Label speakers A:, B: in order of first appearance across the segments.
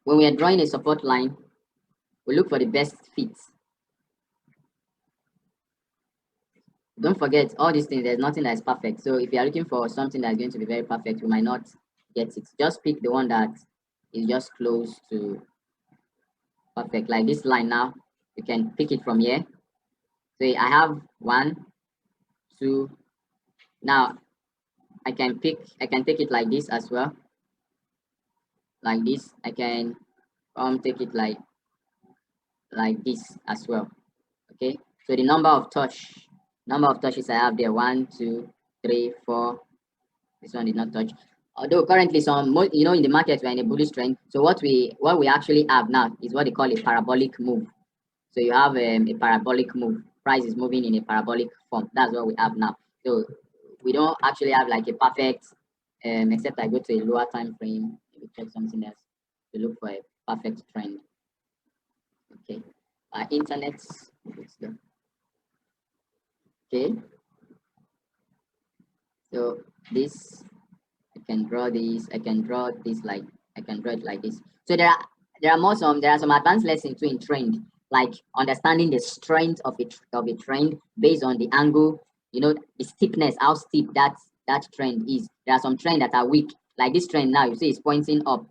A: when we are drawing a support line, we look for the best fit. Don't forget all these things, there's nothing that's perfect. So if you are looking for something that's going to be very perfect, you might not get it. Just pick the one that is just close to perfect. Like this line now, you can pick it from here. So I have 1, 2. Now I can take it like this as well. Like this. I can take it like this as well. Okay. So the number of touches I have there, 1, 2, 3, 4. This one did not touch. Although currently in the market we're in a bullish trend. So what we actually have now is what they call a parabolic move. So you have a parabolic move. Price is moving in a parabolic form. That's what we have now. So we don't actually have like a perfect, except I go to a lower time frame, maybe check something else to look for a perfect trend. Okay. Internet. Okay. So this I can draw this. I can draw this like I can draw it like this. So there are some advanced lessons too in trend, like understanding the strength of a trend based on the angle, the steepness, how steep that trend is. There are some trends that are weak, like this trend now. You see, it's pointing up.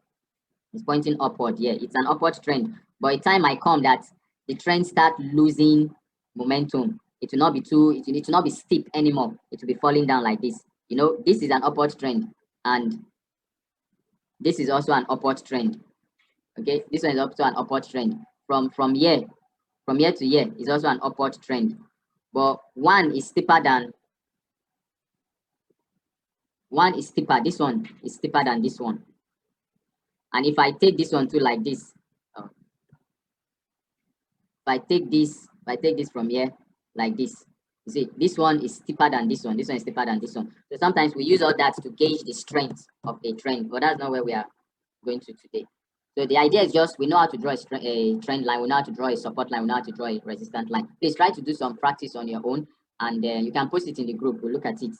A: It's pointing upward. Yeah, it's an upward trend. But a time might come that the trend start losing momentum. It will not be it will not be steep anymore. It will be falling down like this. This is an upward trend, and this is also an upward trend. Okay, this one is also an upward trend. From here to here is also an upward trend. But one is steeper. This one is steeper than this one. And if I take this one too like this, if I take this from here like this, you see, this one is steeper than this one. This one is steeper than this one. So sometimes we use all that to gauge the strength of a trend, but that's not where we are going to today. So the idea is just we know how to draw a trend line, we know how to draw a support line, we know how to draw a resistance line. Please try to do some practice on your own, and you can post it in the group. We'll look at it,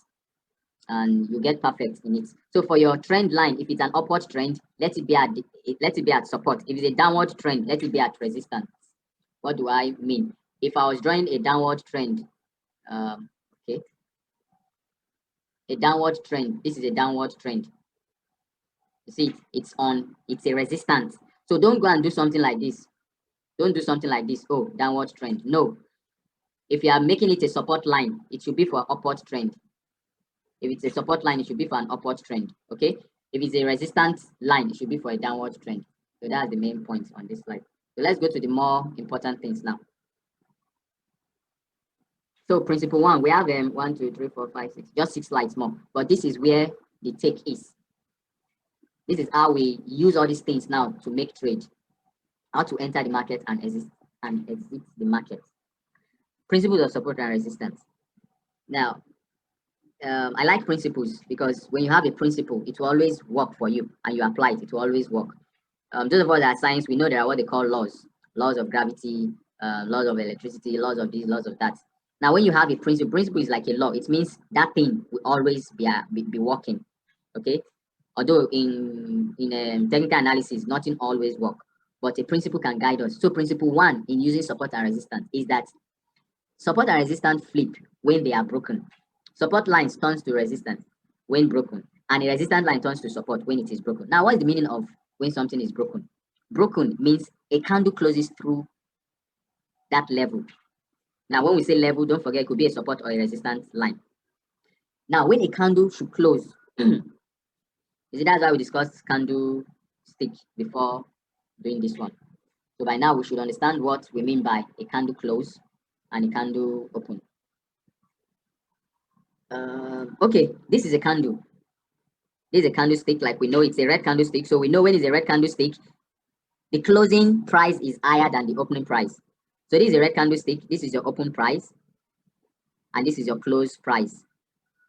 A: and you get perfect in it. So for your trend line, if it's an upward trend, let it be at support. If it's a downward trend, let it be at resistance. What do I mean? If I was drawing a downward trend, okay, a downward trend. This is a downward trend. You see, it's a resistance. So don't go and do something like this. Don't do something like this. Oh, downward trend. No. If you are making it a support line, it should be for upward trend. If it's a support line, it should be for an upward trend. Okay. If it's a resistance line, it should be for a downward trend. So that's the main point on this slide. So let's go to the more important things now. So principle 1, we have 1, 2, 3, 4, 5, 6, just 6 slides more. But this is where the take is. This is how we use all these things now to make trade, how to enter the market and exit the market. Principles of support and resistance. Now, I like principles because when you have a principle, it will always work for you, and you apply it, it will always work. Those of us that are science, we know there are what they call laws of gravity, laws of electricity, laws of this, laws of that. Now, when you have a principle is like a law. It means that thing will always be working. Okay, although in technical analysis, nothing always work, but a principle can guide us. So, principle 1 in using support and resistance is that support and resistance flip when they are broken. Support lines turns to resistance when broken, and a resistance line turns to support when it is broken. Now, what is the meaning of when something is broken? Broken means a candle closes through that level. Now, when we say level, don't forget it could be a support or a resistance line. Now, when a candle should close, you see, that's why we discussed candlestick before doing this one. So by now, we should understand what we mean by a candle close and a candle open. Okay, this is a candle. This is a candlestick, like we know it's a red candlestick. So we know when it's a red candlestick, the closing price is higher than the opening price. So this is a red candlestick. This is your open price, and this is your close price.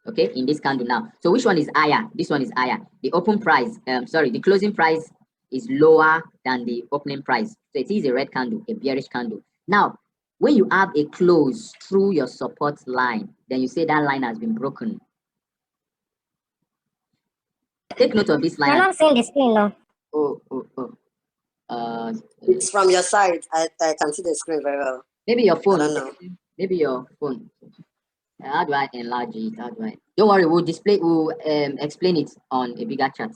A: Okay, in this candle now. So which one is higher? This one is higher. The open price, the closing price is lower than the opening price. So it is a red candle, a bearish candle. Now, when you have a close through your support line, then you say that line has been broken. Take note of this line.
B: I'm not seeing the screen now.
A: Oh.
B: It's from your side. I can see the screen very well.
A: Maybe your
B: I
A: phone.
B: don't know.
A: Maybe your phone. How do I enlarge it? How do I? Don't worry, we'll display. We'll explain it on a bigger chart.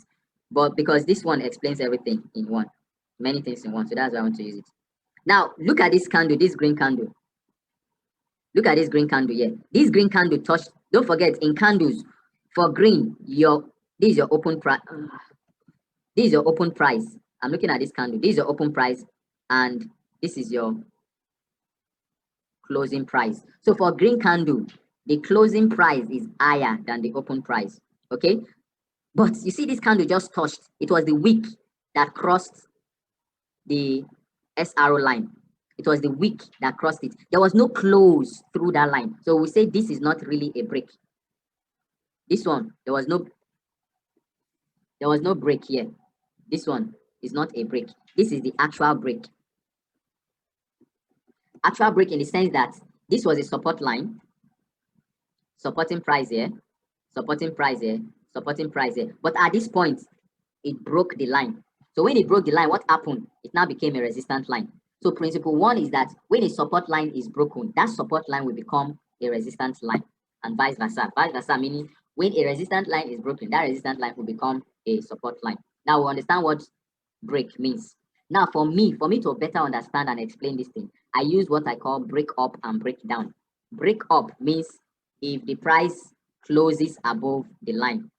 A: But because this one explains everything in one, many things in one, so that's why I want to use it. Now look at this candle, this green candle. Look at this green candle here. This green candle touched. Don't forget in candles, for green, this is your open price. This is your open price. I'm looking at this candle. This is your open price, and this is your closing price. So for green candle, the closing price is higher than the open price. Okay, but you see this candle just touched. It was the wick that crossed the SRO line. It was the wick that crossed it. There was no close through that line. So we say this is not really a break. This one, there was no break here. This one is not a break. This is the actual break. Actual break in the sense that this was a support line, supporting price here, supporting price here, supporting price here. But at this point, it broke the line. So when it broke the line, what happened? It now became a resistant line. So principle one is that when a support line is broken, that support line will become a resistance line, and vice versa. Vice versa meaning when a resistant line is broken, that resistant line will become a support line. Now we understand what break means. Now for me to better understand and explain this thing, I use what I call break up and break down. Break up means if the price closes above the line,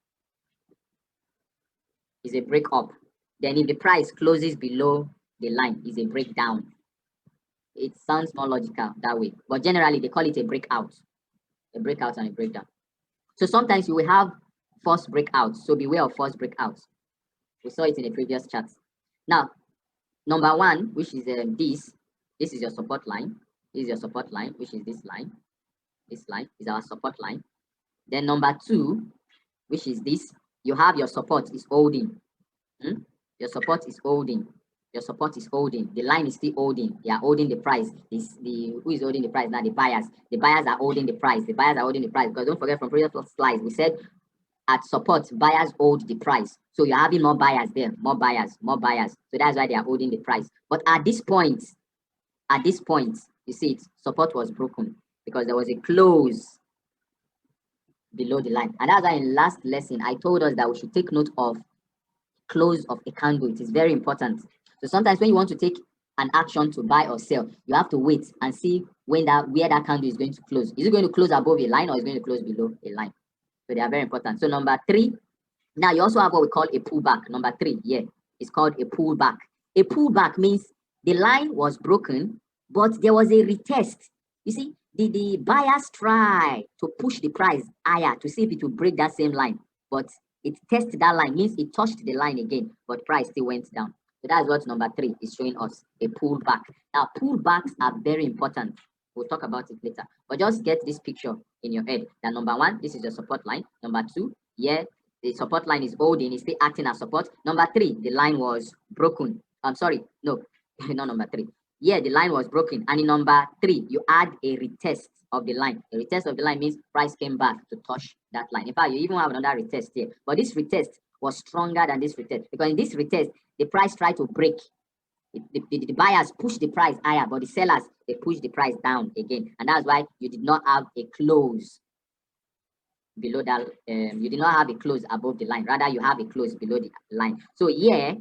A: is a break up. Then if the price closes below the line, is a breakdown. It sounds more logical that way, but generally they call it a breakout and a breakdown. So sometimes you will have false breakouts, so beware of false breakouts. We saw it in the previous charts. Now, number one, which is this is your support line. This is your support line, which is this line. This line is our support line. Then number two, which is this, you have your support is holding. Your support is holding. Your support is holding. The line is still holding. They are holding the price. Who is holding the price now? The buyers. The buyers are holding the price. The buyers are holding the price. Because don't forget from previous slides, we said at support, buyers hold the price. So you're having more buyers there, more buyers, more buyers. So that's why they are holding the price. But at this point, you see it, support was broken because there was a close below the line. And that's why in last lesson, I told us that we should take note of close of a candle. It is very important. So sometimes when you want to take an action to buy or sell, you have to wait and see where that candle is going to close. Is it going to close above a line or is it going to close below a line? So they are very important. So number three, now you also have what we call a pullback. Number three, yeah, it's called a pullback. A pullback means the line was broken, but there was a retest. You see, the buyers try to push the price higher to see if it will break that same line, but it tested that line, means it touched the line again, but price still went down. So that's what number three is showing us, a pullback. Now, pullbacks are very important. We'll talk about it later. But just get this picture in your head that number one, this is your support line. Number two, yeah, the support line is holding, it's still acting as support. Number three, the line was broken. I'm sorry, no, not number three. Yeah, the line was broken. And in number three, you add a retest of the line. A retest of the line means price came back to touch that line. In fact, you even have another retest here. But this retest was stronger than this retest because in this retest, the price tried to break. The buyers pushed the price higher, but the sellers, they pushed the price down again. And that's why you did not have a close below that. You did not have a close above the line. Rather, you have a close below the line. So here,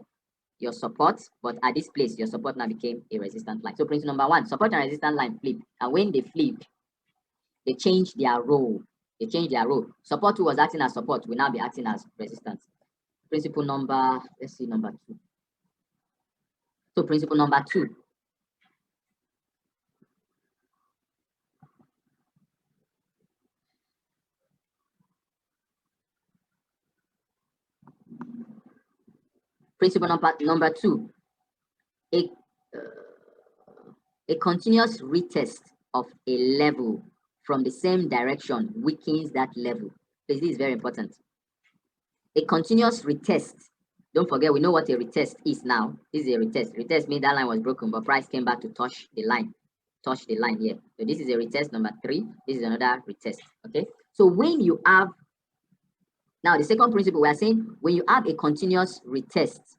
A: your support, but at this place, your support now became a resistance line. So principle number one, support and resistance line flip. And when they flip, they change their role. They change their role. Support who was acting as support will now be acting as resistance. Principle number, let's see, number two. So principle number two. Principle number two. A continuous retest of a level from the same direction weakens that level. This is very important. A continuous retest. Don't forget, we know what a retest is now. This is a retest. Retest means that line was broken, but price came back to touch the line. Touch the line here. So this is a retest number three. This is another retest. Okay. So when you have, now the second principle, we are saying when you have a continuous retest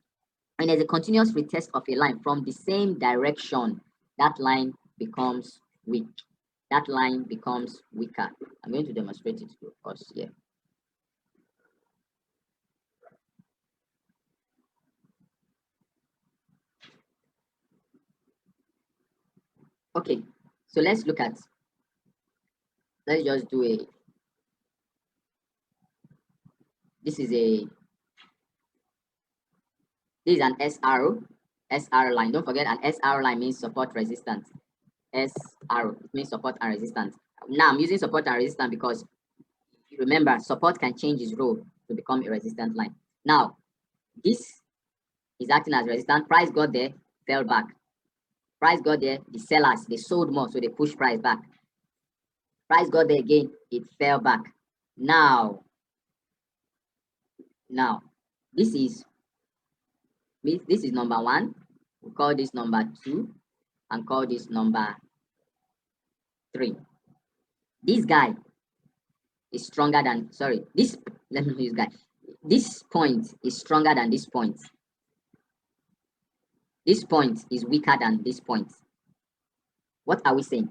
A: When there's a continuous retest of a line from the same direction, that line becomes weak. That line becomes weaker. I'm going to demonstrate it to us here. Okay, so let's just do a, this is an SR line. Don't forget, an SR line means support resistance. SR means support and resistance. Now I'm using support and resistance because remember, support can change its role to become a resistant line. Now, this is acting as resistance. Price got there, fell back. Price got there, the sellers, they sold more, so they pushed price back. Price got there again, it fell back. Now, this is number one. We call this number two and call this number three. This guy is stronger than, sorry, let me use guy. This point is stronger than this point. This point is weaker than this point. What are we saying?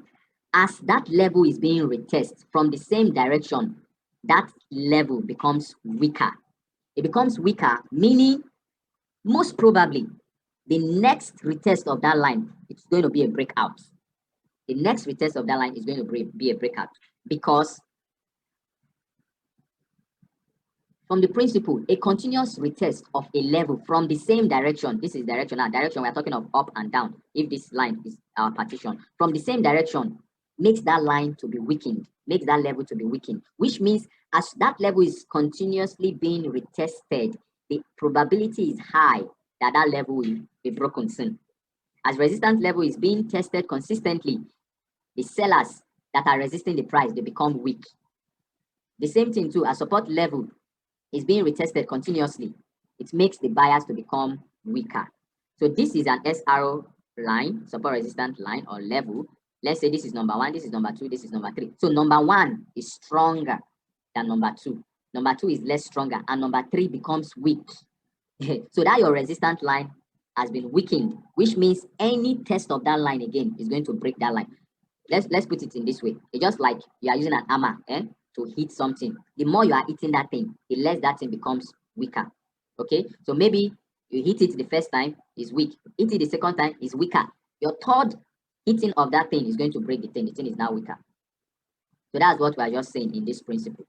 A: As that level is being retested from the same direction, that level becomes weaker. It becomes weaker, meaning most probably the next retest of that line is going to be a breakout. The next retest of that line is going to be a breakout because from the principle, a continuous retest of a level from the same direction, this is direction, we're talking of up and down. If this line is our partition, from the same direction, makes that line to be weakened, makes that level to be weakened, which means as that level is continuously being retested, the probability is high that that level will be broken soon. As resistance level is being tested consistently, the sellers that are resisting the price, they become weak. The same thing too, as support level is being retested continuously, it makes the buyers to become weaker. So this is an SRO line, support resistance line or level. Let's say this is number one, this is number two, this is number three. So number one is stronger than number two. Number two is less stronger, and number three becomes weak. So that your resistance line has been weakened, which means any test of that line again is going to break that line. Let's put it in this way. It's just like you are using an hammer to hit something. The more you are hitting that thing, the less that thing becomes weaker. Okay, so maybe you hit it the first time is weak, hit it the second time is weaker. Your third hitting of that thing is going to break the thing is now weaker. So that's what we are just saying in this principle.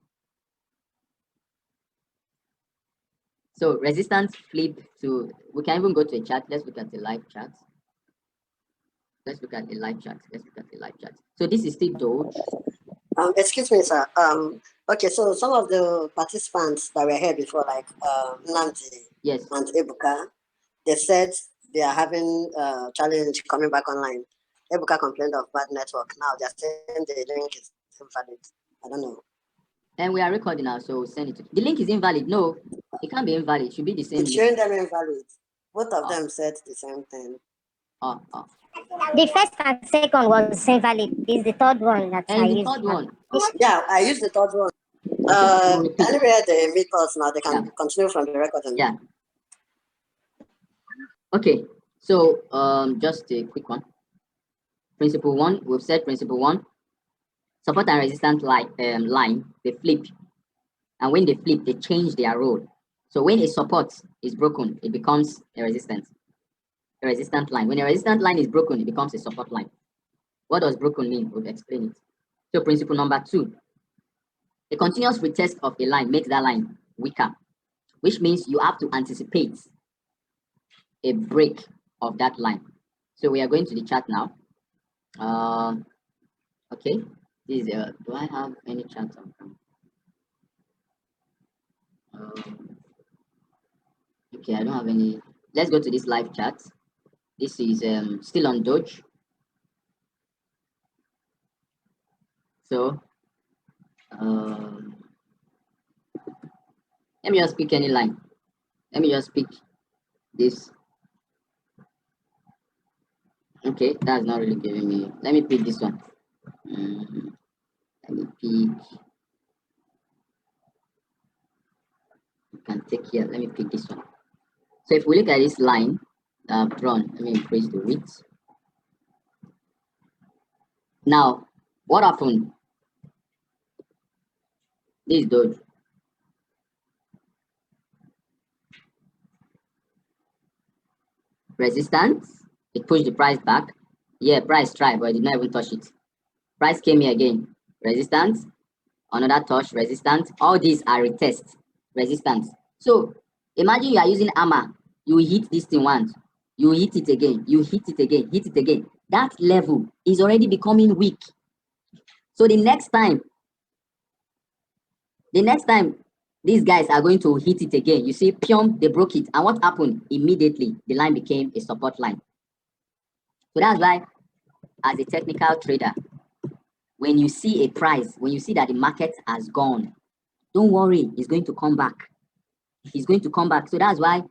A: So resistance flip to, we can even go to a chart. Let's look at the live chart. So this is still Doge.
B: Excuse me, sir. Okay, so some of the participants that were here before, like Nanti and Ebuka, they said they are having a challenge coming back online. Ebuka complained of bad network. Now they're saying the link is invalid. I don't know.
A: And we are recording now, so send it to, the link is invalid. No, it can't be invalid. It should be the same.
B: It's showing them invalid. Both of them said the same thing.
C: The first and second was invalid. It's the third one that I used.
A: Third one.
B: Yeah, I used the third one. Anywhere they meet us now, they can continue from the recording.
A: Yeah. Okay, so just a quick one. Principle one, we've said principle one. Support and resistance line, they flip. And when they flip, they change their role. So when a support is broken, it becomes a resistant line. When a resistant line is broken, it becomes a support line. What does broken mean? We'll explain it. So principle number two, a continuous retest of a line makes that line weaker, which means you have to anticipate a break of that line. So we are going to the chart now. Okay, this is do I have any chart on? Okay, I don't have any. Let's go to this live chat. This is still on Doge. So let me just pick any line. Let me just pick this. Okay, that's not really giving me. Let me pick this one. Let me pick. You can take here. Let me pick this one. So if we look at this line that I've drawn, let me increase the width. Now, what happened? This Doge. Resistance, it pushed the price back. Yeah, price tried, but it did not even touch it. Price came here again. Resistance, another touch, resistance. All these are retest, resistance. So imagine you are using hammer. You hit this thing once, you hit it again, you hit it again, hit it again. That level is already becoming weak. So the next time these guys are going to hit it again, you see, pium, they broke it. And what happened? Immediately, the line became a support line. So that's why, as a technical trader, when you see a price, when you see that the market has gone, don't worry, it's going to come back. It's going to come back. So that's why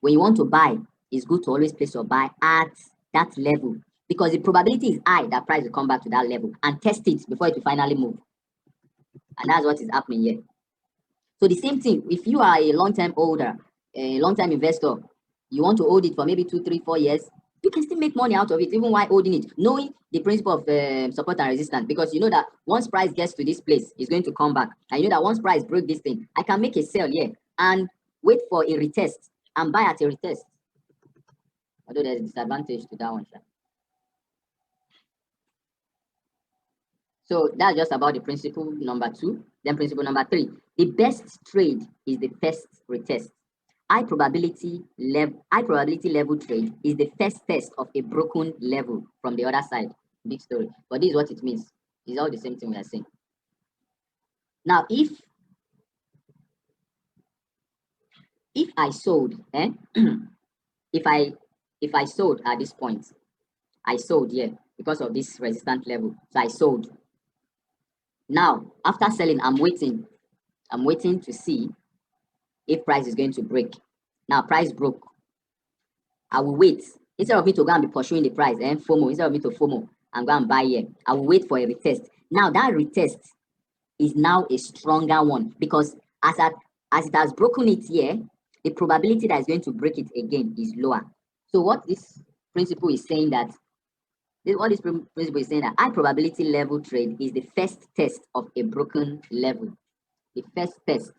A: when you want to buy, it's good to always place your buy at that level, because the probability is high that price will come back to that level, and test it before it will finally move. And that's what is happening here. So the same thing, if you are a long-term holder, a long-term investor, you want to hold it for maybe 2, 3, 4 years, you can still make money out of it, even while holding it, knowing the principle of support and resistance, because you know that once price gets to this place, it's going to come back. And you know that once price breaks this thing, I can make a sell here and wait for a retest and buy at a retest. Although there's a disadvantage to that one. So that's just about the principle number 2. Then principle number 3, the best trade is the first retest. High probability level trade is the first test of a broken level from the other side. Big story. But this is what it means. It's all the same thing we are saying. Now, if I sold, if I sold at this point, I sold here because of this resistance level. So I sold. Now, after selling, I'm waiting to see if price is going to break. Now, price broke. I will wait. Instead of me to go and be pursuing the price and FOMO, instead of me to FOMO and go and buy here, I will wait for a retest. Now, that retest is now a stronger one, because as it has broken it here, the probability that it's going to break it again is lower. So what this principle is saying that high probability level trade is the first test of a broken level. The first test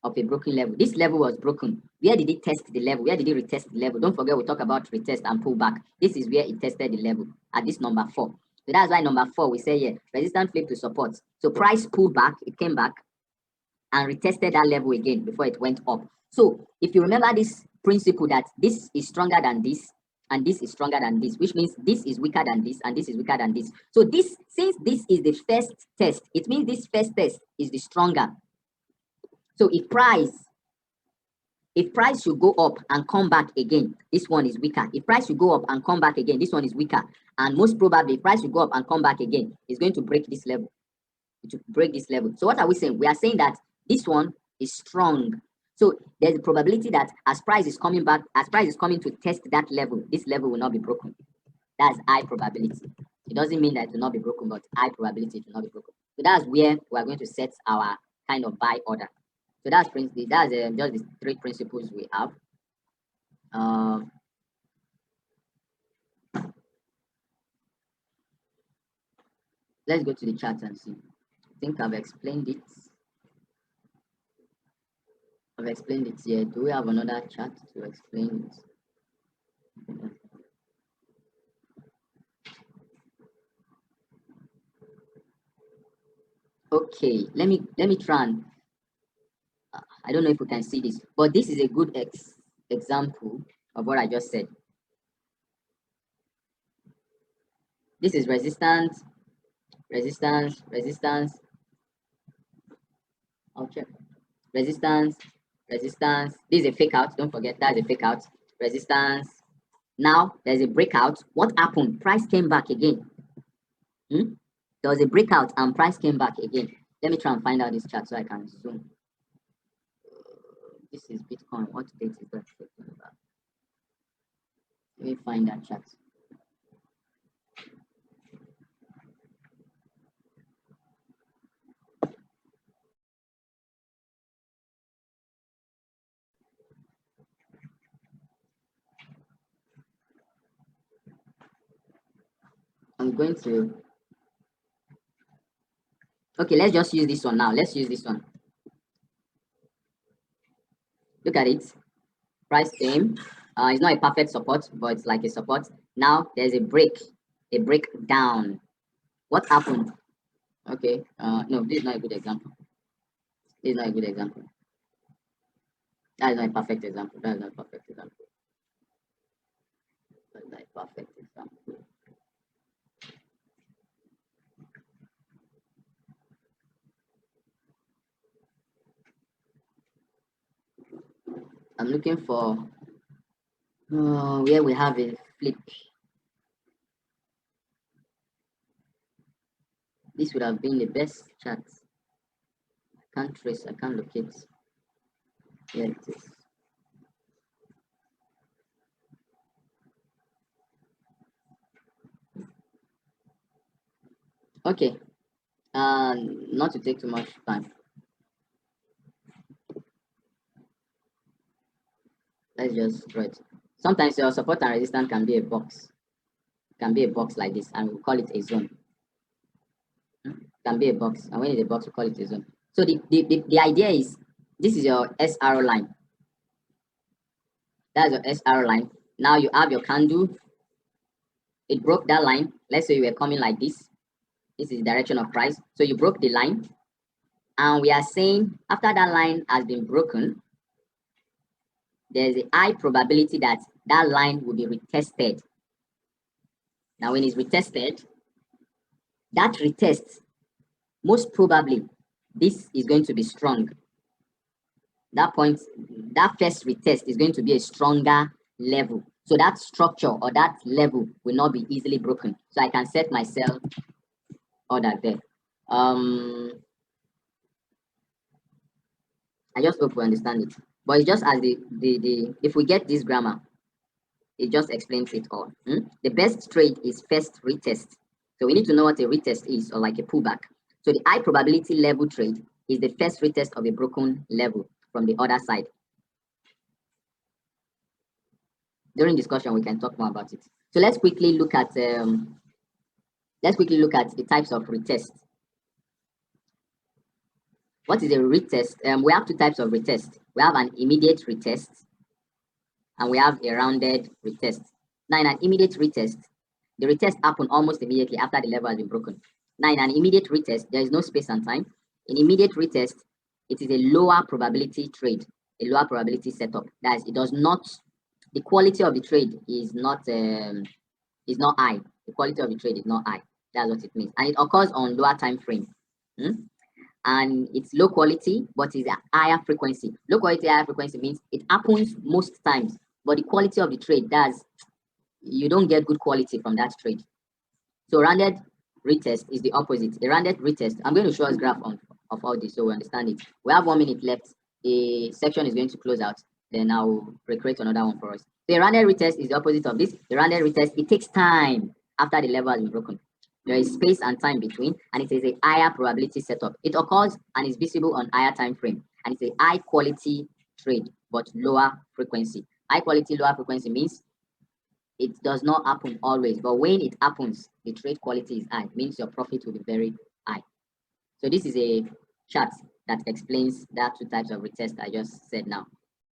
A: of a broken level. This level was broken. Where did it test the level? Where did it retest the level? Don't forget, we talk about retest and pullback. This is where it tested the level, at this number 4. So that's why number 4, we say here, resistance flip to support. So price pulled back, it came back and retested that level again before it went up. So if you remember this principle that this is stronger than this, and this is stronger than this, which means this is weaker than this, and this is weaker than this. So this, since this is the first test, it means this first test is the stronger. So if price should go up and come back again, this one is weaker. If price should go up and come back again, this one is weaker. And most probably, if price should go up and come back again, it's going to break this level. It will break this level. So what are we saying? We are saying that this one is strong. So there's a probability that as price is coming back, as price is coming to test that level, this level will not be broken. That's high probability. It doesn't mean that it will not be broken, but high probability it will not be broken. So that's where we are going to set our kind of buy order. So that's just the 3 principles we have. Let's go to the chart and see. I think I've explained it. Here. Do we have another chart to explain it? Okay, let me try and I don't know if we can see this, but this is a good example of what I just said. This is resistance. Okay, resistance. This is a fake out. Don't forget, that's a fake out. Resistance. Now there's a breakout. What happened? Price came back again. There was a breakout and price came back again. Let me try and find out this chart so I can zoom. This is Bitcoin. What date is that? Let me find that chart. I'm going to, okay, let's just use this one now. Let's use this one. Look at it. Price aim. It's not a perfect support, but it's like a support. Now there's a breakdown. What happened? Okay, no, this is not a good example. This is not a good example. That is not a perfect example. That is not a perfect example. That is not a perfect example. I'm looking for where we have a flip. This would have been the best chart. I can't trace, I can't locate. Here it is. Okay, not to take too much time. Let's just draw it. Sometimes your support and resistance can be a box. Can be a box like this, and we'll call it a zone. Can be a box, and when it's a box, we call it a zone. So the idea is, this is your SR line. That's your SR line. Now you have your candle. It broke that line. Let's say you were coming like this. This is the direction of price. So you broke the line. And we are saying after that line has been broken, there's a high probability that that line will be retested. Now, when it's retested, that retest, most probably, this is going to be strong. That point, that first retest is going to be a stronger level. So that structure or that level will not be easily broken. So I can set my sell order there. I just hope we understand it. But it's just as if we get this grammar, it just explains it all. The best trade is first retest. So we need to know what a retest is, or like a pullback. So the high probability level trade is the first retest of a broken level from the other side. During discussion, we can talk more about it. So let's quickly look at the types of retest. What is a retest? We have two types of retest. We have an immediate retest, and we have a rounded retest. Now, in an immediate retest, the retest happens almost immediately after the level has been broken. Now, in an immediate retest, there is no space and time. In immediate retest, it is a lower probability trade, a lower probability setup. That is, it does not, the quality of the trade is not high. The quality of the trade is not high. That's what it means. And it occurs on lower time frame. And it's low quality, but it's a higher frequency. Low quality, higher frequency means it happens most times, but the quality of the trade does, you don't get good quality from that trade. So rounded retest is the opposite. A rounded retest, I'm going to show us graph of all this so we understand it. We have 1 minute left. The section is going to close out. Then I'll recreate another one for us. The rounded retest is the opposite of this. The rounded retest, it takes time after the level has been broken. There is space and time between, and it is a higher probability setup. It occurs and is visible on higher time frame, and it's a high quality trade, but lower frequency. High quality, lower frequency means it does not happen always, but when it happens, the trade quality is high. It means your profit will be very high. So this is a chart that explains that two types of retest I just said now.